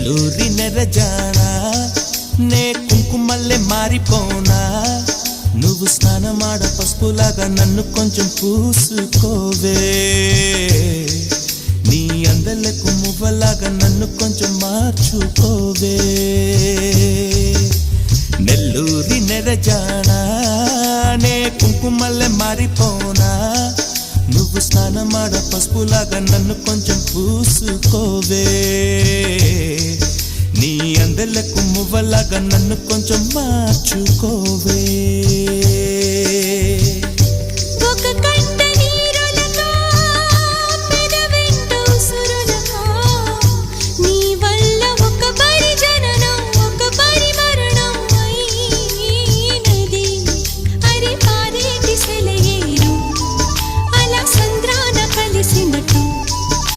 నెల్లూరి నెరజానా నే కుంకుమల్లె మారిపోనా నువ్వు స్నానమాడ పసుపులాగా నన్ను కొంచెం పూసుకోవే నీ అందలకు మువ్వలాగా నన్ను కొంచెం మార్చుకోవే నెల్లూరి నెరజానా నే కుంకుమల్లె మారిపోనా నువ్వు స్నానమాడ పసుపులాగా నన్ను కొంచెం పూసుకోవే నీ అందలకు మువ్వలాగా నన్ను కొంచెం మార్చుకోవే